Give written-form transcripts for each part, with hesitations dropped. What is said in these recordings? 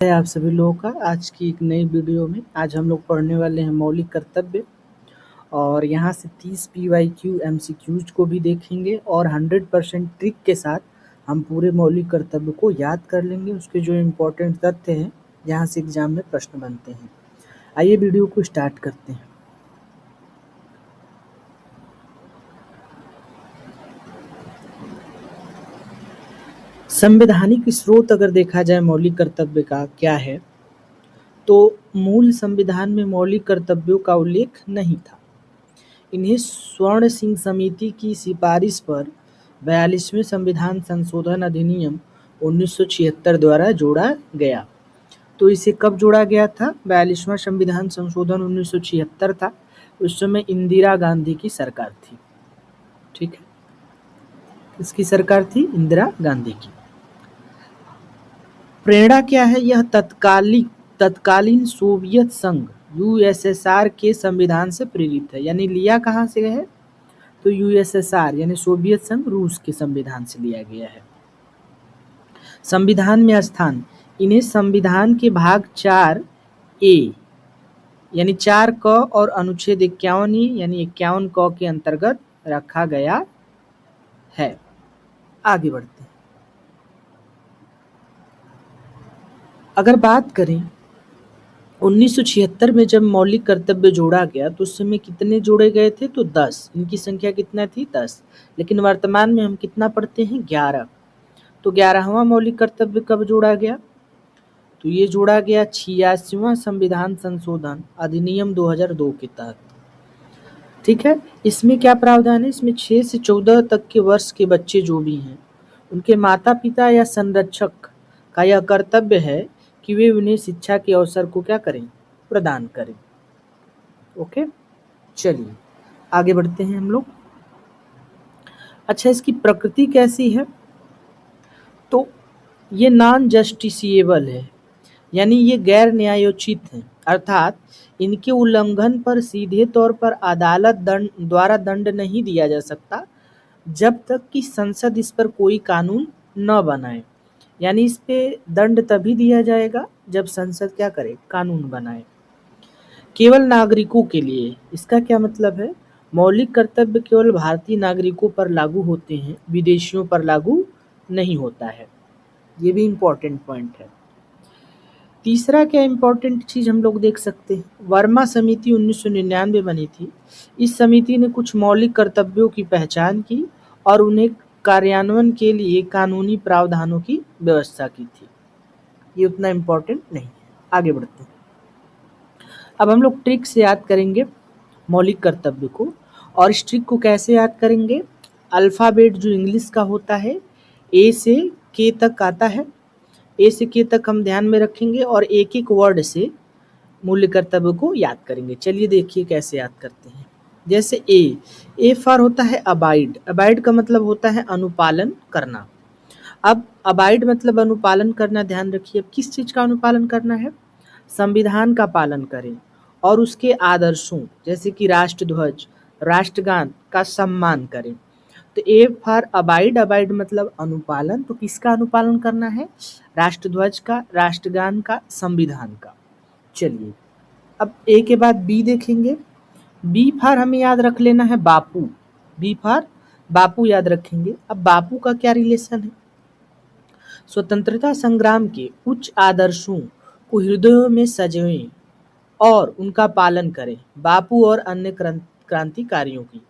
है आप सभी लोगों का आज की एक नई वीडियो में। आज हम लोग पढ़ने वाले हैं मौलिक कर्तव्य और यहाँ से 30 PYQ MCQs को भी देखेंगे और 100% ट्रिक के साथ हम पूरे मौलिक कर्तव्य को याद कर लेंगे। उसके जो इम्पोर्टेंट तथ्य हैं यहाँ से एग्जाम में प्रश्न बनते हैं। आइए वीडियो को स्टार्ट करते हैं। संवैधानिक स्रोत अगर देखा जाए मौलिक कर्तव्य का क्या है, तो मूल संविधान में मौलिक कर्तव्यों का उल्लेख नहीं था। इन्हें स्वर्ण सिंह समिति की सिफारिश पर 42वें संविधान संशोधन अधिनियम 1976 द्वारा जोड़ा गया। तो इसे कब जोड़ा गया था? 42वां संविधान संशोधन 1976 था। उस समय इंदिरा गांधी की सरकार थी। ठीक है, किसकी सरकार थी? इंदिरा गांधी की। प्रेरणा क्या है? यह तत्कालीन सोवियत संघ यूएसएसआर के संविधान से प्रेरित है। यानी लिया कहाँ से है? तो यूएसएसआर यानी सोवियत संघ रूस के संविधान से लिया गया है। संविधान में स्थान, इन्हें संविधान के भाग 4A यानी 4 क और अनुच्छेद 51 यानी 51 क के अंतर्गत रखा गया है। आगे बढ़ते हैं। अगर बात करें 1976 में जब मौलिक कर्तव्य जोड़ा गया तो उस समय कितने जोड़े गए थे? तो 10। इनकी संख्या कितना थी? 10। लेकिन वर्तमान में हम कितना पढ़ते हैं? 11। तो 11वां मौलिक कर्तव्य कब जोड़ा गया? तो ये जोड़ा गया 86वां संविधान संशोधन अधिनियम 2002 के तहत। ठीक है, इसमें क्या प्रावधान है? इसमें 6 से 14 तक के वर्ष के बच्चे जो भी हैं उनके माता पिता या संरक्षक का यह कर्तव्य है कि वे उन्हें शिक्षा के अवसर को क्या करें? प्रदान करें। ओके, चलिए आगे बढ़ते हैं हम लोग। अच्छा, इसकी प्रकृति कैसी है? तो ये नॉन जस्टिसिएबल है, यानी ये गैर न्यायोचित है, अर्थात इनके उल्लंघन पर सीधे तौर पर अदालत द्वारा दंड नहीं दिया जा सकता जब तक कि संसद इस पर कोई कानून न बनाए। यानी इस पे दंड तभी दिया जाएगा जब संसद क्या करे? कानून बनाए। केवल नागरिकों के लिए, इसका क्या मतलब है? मौलिक कर्तव्य केवल भारतीय नागरिकों पर लागू होते हैं, विदेशियों पर लागू नहीं होता है। ये भी इम्पोर्टेंट पॉइंट है। तीसरा क्या इम्पोर्टेंट चीज हम लोग देख सकते हैं? वर्मा समिति 1999 बनी थी। इस समिति ने कुछ मौलिक कर्तव्यों की पहचान की और उन्हें कार्यान्वयन के लिए कानूनी प्रावधानों की व्यवस्था की थी। ये उतना इम्पोर्टेंट नहीं है। आगे बढ़ते हैं। अब हम लोग ट्रिक से याद करेंगे मौलिक कर्तव्य को। और इस ट्रिक को कैसे याद करेंगे? अल्फ़ाबेट जो इंग्लिश का होता है, ए से के तक आता है, ए से के तक हम ध्यान में रखेंगे और एक एक वर्ड से मूल्य कर्तव्य को याद करेंगे। चलिए देखिए कैसे याद करते हैं। जैसे ए फॉर होता है अबाइड। अबाइड का मतलब होता है अनुपालन करना। अब अबाइड मतलब अनुपालन करना, ध्यान रखिए। अब किस चीज का अनुपालन करना है? संविधान का पालन करें और उसके आदर्शों जैसे कि राष्ट्रध्वज, राष्ट्रगान का सम्मान करें। तो ए फॉर अबाइड, अबाइड मतलब अनुपालन। तो किसका अनुपालन करना है? राष्ट्रध्वज का, राष्ट्रगान का, संविधान का। चलिए अब ए के बाद बी देखेंगे। बी फॉर हमें याद रख लेना है बापू। बी फॉर बापू याद रखेंगे। अब बापू का क्या रिलेशन है? स्वतंत्रता संग्राम के उच्च आदर्शों को हृदयों में सजोएं और उनका पालन करें। बापू और अन्य क्रांतिकारियों की,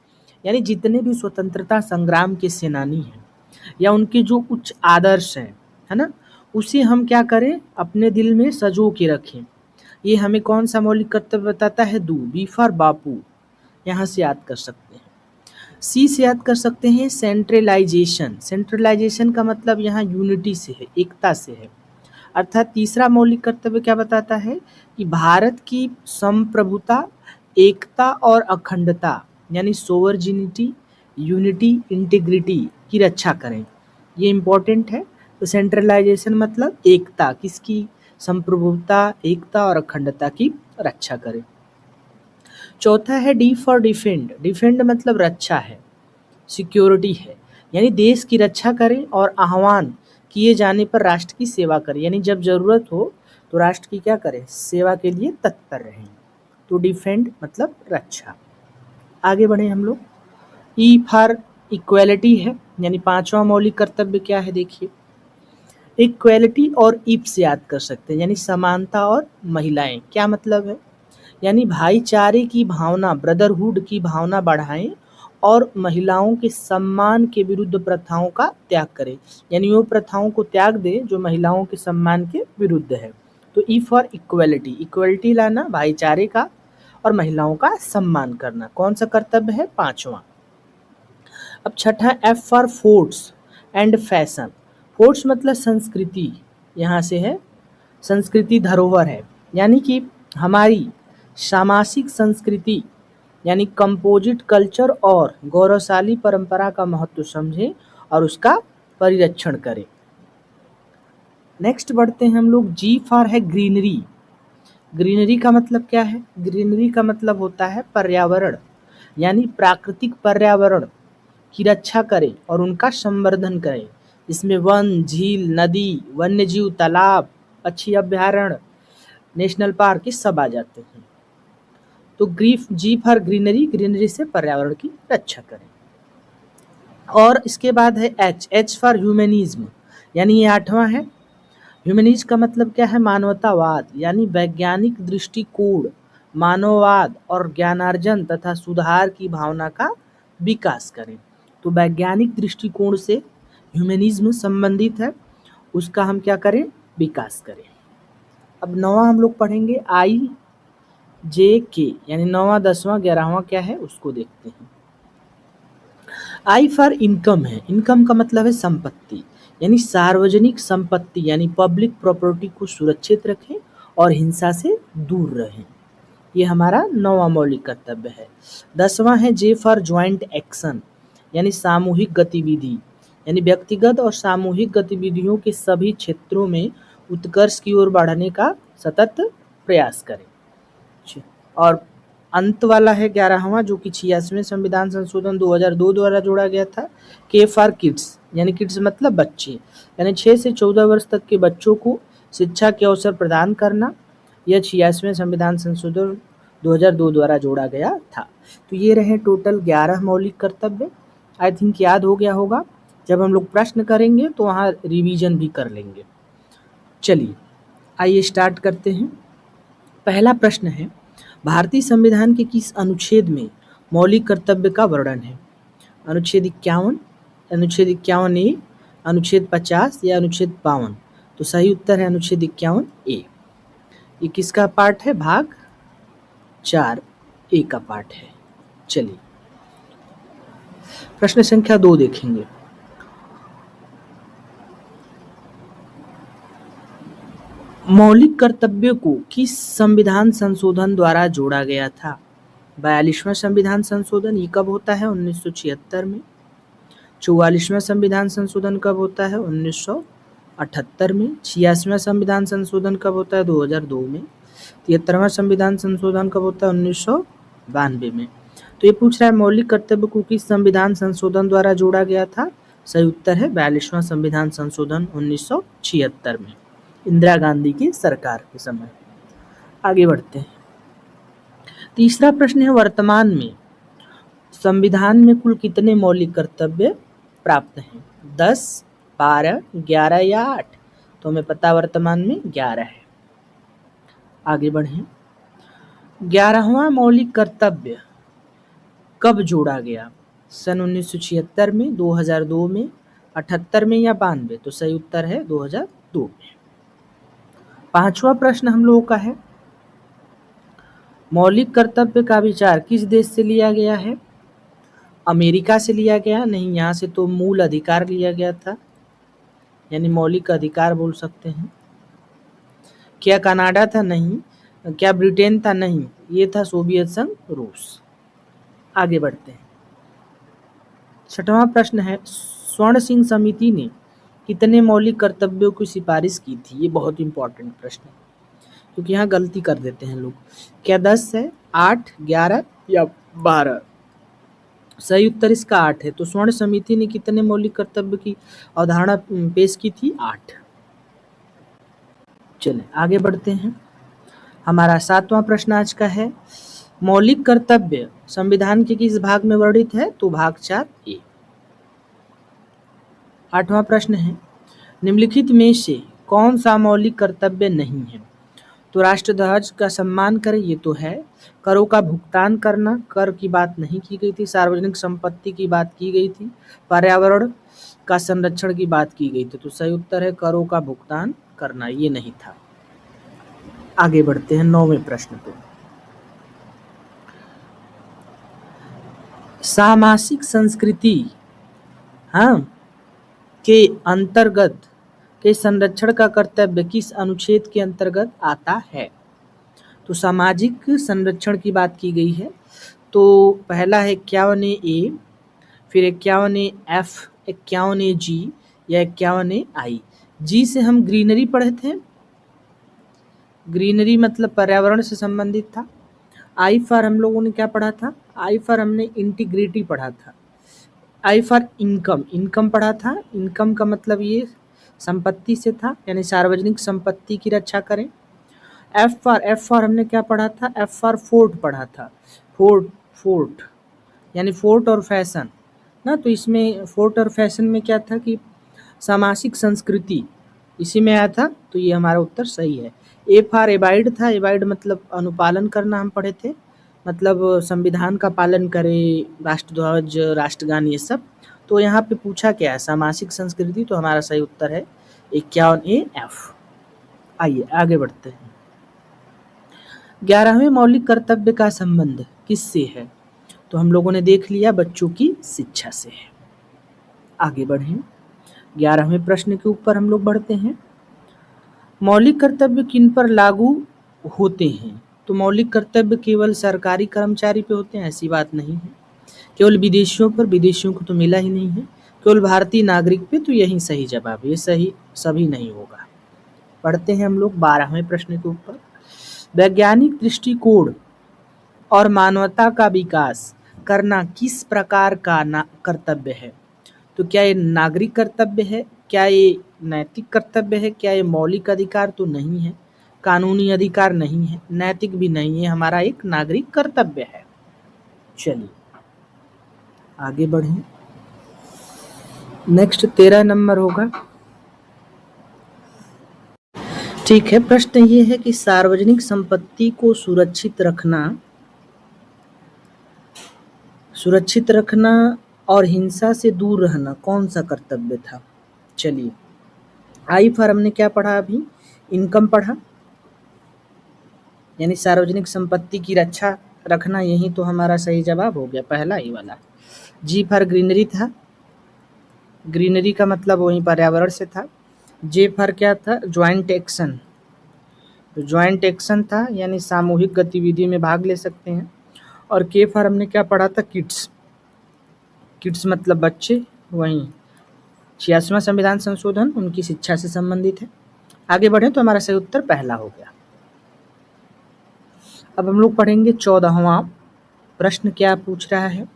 यानी जितने भी स्वतंत्रता संग्राम के सेनानी हैं या उनके जो उच्च आदर्श हैं, है ना, उसे हम क्या करें? अपने दिल में सजो के रखें। ये हमें कौन सा मौलिक कर्तव्य बताता है? बी फॉर बापू। यहाँ से याद कर सकते हैं। सी से याद कर सकते हैं सेंट्रलाइजेशन। सेंट्रलाइजेशन का मतलब यहाँ यूनिटी से है, एकता से है। अर्थात तीसरा मौलिक कर्तव्य क्या बताता है? कि भारत की संप्रभुता, एकता और अखंडता यानी सोवर्जिनिटी, यूनिटी, इंटीग्रिटी की रक्षा करें। ये इम्पोर्टेंट है। तो सेंट्रलाइजेशन मतलब एकता, किसकी? संप्रभुता, एकता और अखंडता की रक्षा करें। चौथा है डी फॉर डिफेंड। डिफेंड मतलब रक्षा है, सिक्योरिटी है, यानी देश की रक्षा करें और आह्वान किए जाने पर राष्ट्र की सेवा करें। यानी जब जरूरत हो तो राष्ट्र की क्या करें, सेवा के लिए तत्पर रहें। तो डिफेंड मतलब रक्षा। आगे बढ़े हम लोग। ई फॉर इक्वेलिटी है, यानी पांचवा मौलिक कर्तव्य क्या है, देखिए इक्वेलिटी और ईप से याद कर सकते हैं, यानी समानता और महिलाएं। क्या मतलब है, यानी भाईचारे की भावना, ब्रदरहुड की भावना बढ़ाएं और महिलाओं के सम्मान के विरुद्ध प्रथाओं का त्याग करें, यानी वो प्रथाओं को त्याग दें जो महिलाओं के सम्मान के विरुद्ध है। तो ई फॉर इक्वेलिटी, इक्वेलिटी लाना, भाईचारे का और महिलाओं का सम्मान करना, कौन सा कर्तव्य है, पांचवा। अब छठा F for forts and fashion. Forts मतलब संस्कृति, यहाँ से है संस्कृति धरोहर है, यानी कि हमारी सामासिक संस्कृति यानी कंपोजिट कल्चर और गौरवशाली परंपरा का महत्व समझें और उसका परिरक्षण करें। नेक्स्ट बढ़ते हैं हम लोग। जी फॉर है ग्रीनरी। ग्रीनरी का मतलब क्या है, ग्रीनरी का मतलब होता है पर्यावरण, यानी प्राकृतिक पर्यावरण की रक्षा करें और उनका संवर्धन करें। इसमें वन, झील, नदी, वन्यजीव, तालाब, पक्षी अभ्यारण्य, नेशनल पार्क ये सब आ जाते हैं। तो जी फॉर ग्रीनरी, ग्रीनरी से पर्यावरण की रक्षा करें। और इसके बाद है एच फॉर ह्यूमनिज्म, यानी ये आठवां है। ह्यूमनिज्म का मतलब क्या है, मानवतावाद, यानी वैज्ञानिक दृष्टिकोण, मानववाद और ज्ञानार्जन तथा सुधार की भावना का विकास करें। तो वैज्ञानिक दृष्टिकोण से ह्यूमनिज्म संबंधित है, उसका हम क्या करें, विकास करें। अब नौवां हम लोग पढ़ेंगे आई जे के, यानी नौवां, दसवां, ग्यारहवां क्या है उसको देखते हैं। आई फॉर इनकम है, इनकम का मतलब है संपत्ति, यानी सार्वजनिक संपत्ति यानी पब्लिक प्रॉपर्टी को सुरक्षित रखें और हिंसा से दूर रहें। ये हमारा नौवां मौलिक कर्तव्य है। दसवां है जे फॉर ज्वाइंट एक्शन, यानी सामूहिक गतिविधि, यानी व्यक्तिगत और सामूहिक गतिविधियों के सभी क्षेत्रों में उत्कर्ष की ओर बढ़ने का सतत प्रयास करें। और अंत वाला है ग्यारहवां, जो कि 86वें संविधान संशोधन 2002 द्वारा जोड़ा गया था, के फॉर किड्स, यानी किड्स मतलब बच्चे, यानी 6 से 14 वर्ष तक के बच्चों को शिक्षा के अवसर प्रदान करना। यह 86वें संविधान संशोधन 2002 द्वारा जोड़ा गया था। तो ये रहे टोटल 11 मौलिक कर्तव्य। आई थिंक याद हो गया होगा, जब हम लोग प्रश्न करेंगे तो वहाँ रिवीजन भी कर लेंगे। चलिए आइए स्टार्ट करते हैं। पहला प्रश्न है, भारतीय संविधान के किस अनुच्छेद में मौलिक कर्तव्य का वर्णन है? अनुच्छेद 51, अनुच्छेद 51A, अनुच्छेद 50 या अनुच्छेद 52? तो सही उत्तर है अनुच्छेद 51A। ये किसका पार्ट है? भाग 4A का पार्ट है। चलिए प्रश्न संख्या 2 देखेंगे। मौलिक कर्तव्यों को किस संविधान संशोधन द्वारा जोड़ा गया था? 42वां संविधान संशोधन, ये कब होता है? 1976 में। 44वां संविधान संशोधन कब होता है? 1978 में। 86वां संविधान संशोधन कब होता है? 2002 में। 73वां संविधान संशोधन कब होता है? 1992 में। तो ये पूछ रहा है मौलिक कर्तव्य को किस संविधान संशोधन द्वारा जोड़ा गया था? सही उत्तर है 42वां संविधान संशोधन 1976 में, इंदिरा गांधी की सरकार के समय। आगे बढ़ते हैं। तीसरा प्रश्न है, वर्तमान में संविधान में कुल कितने मौलिक कर्तव्य प्राप्त हैं? 10, 12, 11 या 8? तो हमें पता वर्तमान में 11 है। आगे बढ़ें। 11वां मौलिक कर्तव्य कब जोड़ा गया? सन 1976 में, 2002 में, 78 में या 92? तो सही उत्तर है 2002 में। पांचवा प्रश्न हम लोगों का है, मौलिक कर्तव्य का विचार किस देश से लिया गया है? अमेरिका से लिया गया? नहीं, यहाँ से तो मूल अधिकार लिया गया था, यानी मौलिक अधिकार बोल सकते हैं। क्या कनाडा था? नहीं। क्या ब्रिटेन था? नहीं, ये था सोवियत संघ, रूस। आगे बढ़ते हैं। छठवां प्रश्न है, स्वर्ण सिंह समिति ने कितने मौलिक कर्तव्यों की सिफारिश की थी? ये बहुत इंपॉर्टेंट प्रश्न है, क्योंकि यहाँ गलती कर देते हैं लोग। क्या 10 है, 8, 11 या 12? सही उत्तर इसका 8 है। तो स्वर्ण समिति ने कितने मौलिक कर्तव्य की अवधारणा पेश की थी? 8। चलें आगे बढ़ते हैं। हमारा 7वां प्रश्न आज का है, मौलिक कर्तव्य संविधान के किस भाग में वर्णित है? तो भाग 4A। 8वां प्रश्न है, निम्नलिखित में से कौन सा मौलिक कर्तव्य नहीं है? तो राष्ट्र ध्वज का सम्मान करें, ये तो है। करों का भुगतान करना, कर की बात नहीं की गई थी। सार्वजनिक संपत्ति की बात की गई थी। पर्यावरण का संरक्षण की बात की गई थी। तो सही उत्तर है करों का भुगतान करना, ये नहीं था। आगे बढ़ते हैं 9वें प्रश्न पे। सामासिक संस्कृति के अंतर्गत के संरक्षण का कर्तव्य किस अनुच्छेद के अंतर्गत आता है? तो सामाजिक संरक्षण की बात की गई है। तो पहला है 51A, फिर 51F, 51G या 51I। जी से हम ग्रीनरी पढ़े थे, ग्रीनरी मतलब पर्यावरण से संबंधित था। आई फॉर हम लोगों ने क्या पढ़ा था? आई फॉर हमने इंटीग्रिटी पढ़ा था। आई फॉर इनकम, इनकम पढ़ा था। इनकम का मतलब ये संपत्ति से था, यानी सार्वजनिक संपत्ति की रक्षा करें। एफ फॉर हमने क्या पढ़ा था? एफ फॉर फोर्ट पढ़ा था। फोर्ट यानी फोर्ट और फैशन ना। तो इसमें फोर्ट और फैशन में क्या था कि सामाजिक संस्कृति इसी में आया था। तो ये हमारा उत्तर सही है। ए फॉर एबाइड था। एबाइड मतलब अनुपालन करना हम पढ़े थे, मतलब संविधान का पालन करें, राष्ट्रध्वज, राष्ट्रगान, ये सब। तो यहाँ पे पूछा क्या है? सामाजिक संस्कृति। तो हमारा सही उत्तर है 51AF। आइए आगे बढ़ते हैं। 11वें मौलिक कर्तव्य का संबंध किससे है? तो हम लोगों ने देख लिया, बच्चों की शिक्षा से है। आगे बढ़ें, 11वें प्रश्न के ऊपर हम लोग बढ़ते हैं। मौलिक कर्तव्य किन पर लागू होते हैं? तो मौलिक कर्तव्य केवल सरकारी कर्मचारी पे होते हैं? ऐसी बात नहीं है। केवल विदेशियों पर? विदेशियों को तो मिला ही नहीं है। केवल भारतीय नागरिक पे? तो यही सही जवाब, ये सही सभी नहीं होगा। पढ़ते हैं हम लोग 12वें प्रश्न के ऊपर। वैज्ञानिक दृष्टिकोण और मानवता का विकास करना किस प्रकार का कर्तव्य है? तो क्या ये नागरिक कर्तव्य है? क्या ये नैतिक कर्तव्य है? क्या ये मौलिक अधिकार तो नहीं है, कानूनी अधिकार नहीं है, नैतिक भी नहीं है, हमारा एक नागरिक कर्तव्य है। चलिए आगे बढ़ें। नेक्स्ट 13 नंबर होगा। ठीक है, प्रश्न ये है कि सार्वजनिक संपत्ति को सुरक्षित रखना और हिंसा से दूर रहना कौन सा कर्तव्य था? चलिए, आई फॉर हमने क्या पढ़ा अभी? इनकम पढ़ा, यानी सार्वजनिक संपत्ति की रक्षा रखना, यही तो हमारा सही जवाब हो गया, पहला ही वाला। जी फॉर ग्रीनरी था, ग्रीनरी का मतलब वही पर्यावरण से था। जे फॉर क्या था? ज्वाइंट एक्शन, तो ज्वाइंट एक्शन था, यानी सामूहिक गतिविधि में भाग ले सकते हैं। और के फॉर हमने क्या पढ़ा था? किड्स, किड्स मतलब बच्चे, वहीं 86वां संविधान संशोधन उनकी शिक्षा से संबंधित है। आगे बढ़े तो हमारा सही उत्तर पहला हो गया। अब हम लोग पढ़ेंगे 14वां प्रश्न। क्या पूछ रहा है?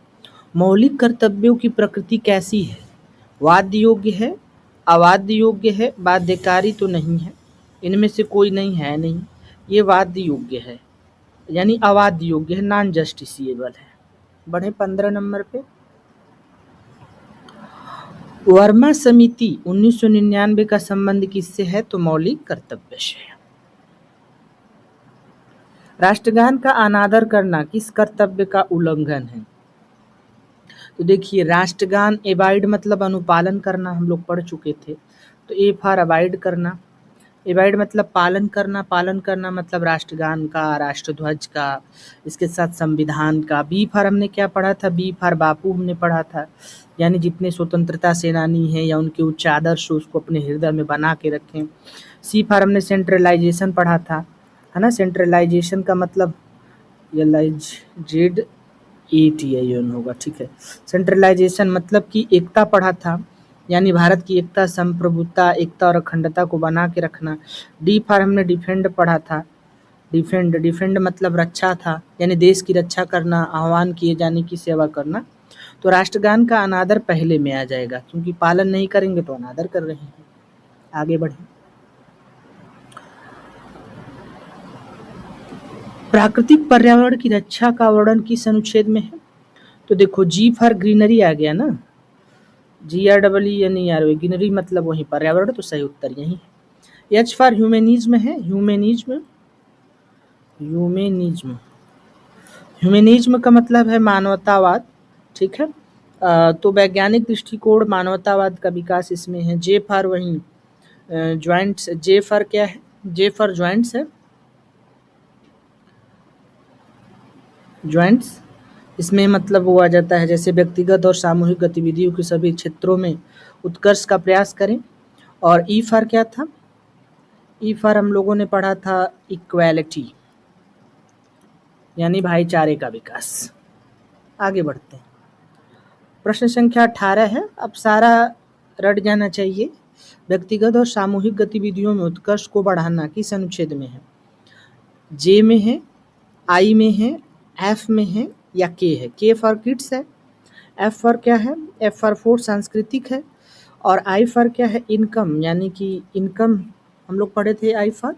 मौलिक कर्तव्यों की प्रकृति कैसी है? वाद्य योग्य है, अवाद्य योग्य है, बाध्यकारी तो नहीं है, इनमें से कोई नहीं है, नहीं, ये वाद्य योग्य है, यानी अवाद्य योग्य है, नॉन जस्टिसिएबल है। बढ़े 15 नंबर पे। वर्मा समिति 1999 का संबंध किससे है? तो मौलिक कर्तव्य से है। राष्ट्रगान का अनादर करना किस कर्तव्य का उल्लंघन है? तो देखिए, राष्ट्रगान एबाइड मतलब अनुपालन करना, हम लोग पढ़ चुके थे। तो ए फॉर अबाइड करना, एबाइड मतलब पालन करना, पालन करना मतलब राष्ट्रगान का, राष्ट्रध्वज का, इसके साथ संविधान का। बी फॉर हमने क्या पढ़ा था? बी फॉर बापू हमने पढ़ा था, यानी जितने स्वतंत्रता सेनानी हैं या उनके उच्च आदर्श उसको अपने हृदय में बना के रखें। सी फॉर हमने सेंट्रलाइजेशन पढ़ा था, है ना। सेंट्रलाइजेशन का मतलब ZED होगा, ठीक है। सेंट्रलाइजेशन मतलब कि एकता पढ़ा था, यानी भारत की एकता, संप्रभुता, एकता और अखंडता को बना के रखना। डी फॉर हमने डिफेंड पढ़ा था। डिफेंड मतलब रक्षा था, यानी देश की रक्षा करना, आह्वान किए जाने की सेवा करना। तो राष्ट्रगान का अनादर पहले में आ जाएगा, क्योंकि पालन नहीं करेंगे तो अनादर कर रहे हैं। आगे बढ़े। प्राकृतिक पर्यावरण की रक्षा का वर्णन किस अनुच्छेद में है? तो देखो जी फॉर ग्रीनरी आ गया ना, GREE ग्रीनरी मतलब वही पर्यावरण, तो सही उत्तर यही है। एच फॉर ह्यूमैनिज्म है, ह्यूमैनिज्म का मतलब है मानवतावाद, ठीक है। तो वैज्ञानिक दृष्टिकोण मानवतावाद का विकास इसमें है। जे फॉर वही ज्वाइंट्स, जे फॉर क्या है, जे फॉर ज्वाइंट्स है, ज्वाइंट्स इसमें मतलब वो आ जाता है जैसे व्यक्तिगत और सामूहिक गतिविधियों के सभी क्षेत्रों में उत्कर्ष का प्रयास करें। और ई फॉर क्या था, ई फॉर हम लोगों ने पढ़ा था इक्वालिटी, यानी भाईचारे का विकास। आगे बढ़ते हैं, प्रश्न संख्या 18 है, अब सारा रट जाना चाहिए। व्यक्तिगत और सामूहिक गतिविधियों में उत्कर्ष को बढ़ाना किस अनुच्छेद में है? जे में है, आई में है, एफ में है या के है? के फॉर किड्स है, एफ फॉर क्या है, एफ फॉर फोर्थ सांस्कृतिक है, और आई फॉर क्या है, इनकम, यानी कि इनकम हम लोग पढ़े थे आई फॉर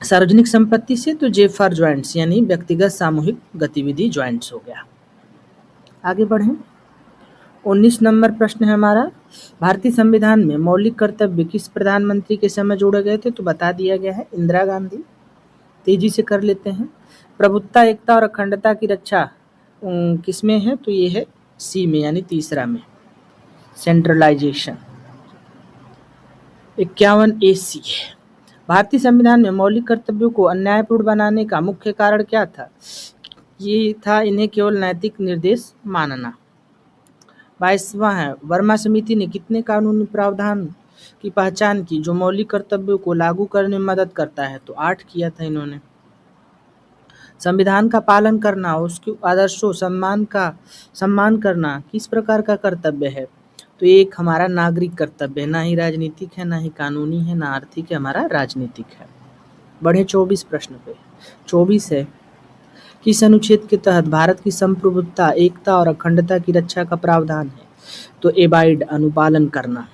सार्वजनिक संपत्ति से, तो जे फॉर ज्वाइंट्स यानी व्यक्तिगत सामूहिक गतिविधि ज्वाइंट्स हो गया। आगे बढ़ें, 19 नंबर प्रश्न है हमारा, भारतीय संविधान में मौलिक कर्तव्य किस प्रधानमंत्री के समय जोड़े गए थे? तो बता दिया गया है, इंदिरा गांधी। तेजी से कर लेते हैं, प्रभुत्ता, एकता और अखंडता की रक्षा किसमें है? तो ये है सी में, यानी तीसरा में, सेंट्रलाइजेशन। 51 AC, भारतीय संविधान में मौलिक कर्तव्यों को अन्यायपूर्ण बनाने का मुख्य कारण क्या था? ये था इन्हें केवल नैतिक निर्देश मानना। 22वां है, वर्मा समिति ने कितने कानूनी प्रावधान की पहचान की जो मौलिक कर्तव्यों को लागू करने में मदद करता है? तो 8 किया था इन्होंने। संविधान का पालन करना, उसके आदर्शों सम्मान करना किस प्रकार का कर्तव्य है? तो एक हमारा नागरिक कर्तव्य है, ना ही राजनीतिक है, ना ही कानूनी है, ना आर्थिक है, हमारा राजनीतिक है। बढ़े 24 प्रश्न पे। 24 है, किस अनुच्छेद के तहत भारत की संप्रभुता, एकता और अखंडता की रक्षा का प्रावधान है? तो एबाइड, अनुपालन करना।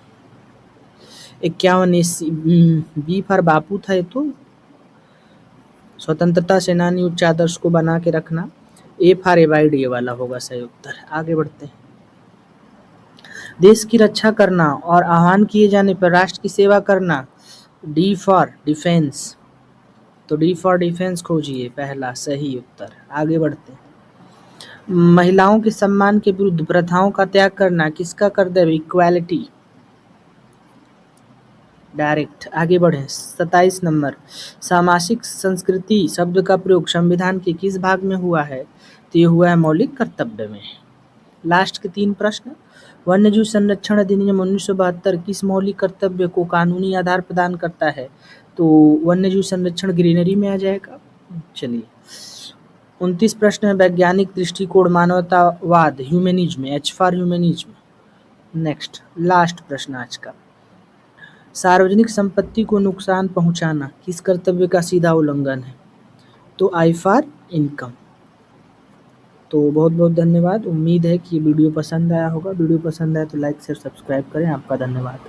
51 AC, बी फॉर बापू था ये, तो स्वतंत्रता सेनानी उच्च आदर्श को बना के रखना। ए फॉर एबाइड ये वाला होगा सही उत्तर। आगे बढ़ते हैं, देश की रक्षा करना और आह्वान किए जाने पर राष्ट्र की सेवा करना। डी फॉर डिफेंस, तो डी फॉर डिफेंस खोजिए, पहला सही उत्तर। आगे बढ़ते हैं, महिलाओं के सम्मान के विरुद्ध प्रथाओं का त्याग करना किसका कर्तव्य? Equality, direct. आगे बढ़ें, 27 नंबर, सामाजिक संस्कृति शब्द का प्रयोग संविधान के किस भाग में हुआ है? तो ये हुआ है मौलिक कर्तव्य में। लास्ट के 3 प्रश्न, वन्यजीव संरक्षण अधिनियम 1972 किस मौलिक कर्तव्य को कानूनी आधार प्रदान करता है? तो वन्यजीव संरक्षण ग्रीनरी में आ जाएगा। चलिए, 29 प्रश्न है, वैज्ञानिक दृष्टिकोण मानवतावाद, humanism, H for humanism. Next last प्रश्न आज का, सार्वजनिक संपत्ति को नुकसान पहुंचाना किस कर्तव्य का सीधा उल्लंघन है? तो आई फॉर इनकम। तो बहुत बहुत धन्यवाद, उम्मीद है कि वीडियो पसंद आया होगा। वीडियो पसंद आया तो लाइक शेयर सब्सक्राइब करें। आपका धन्यवाद।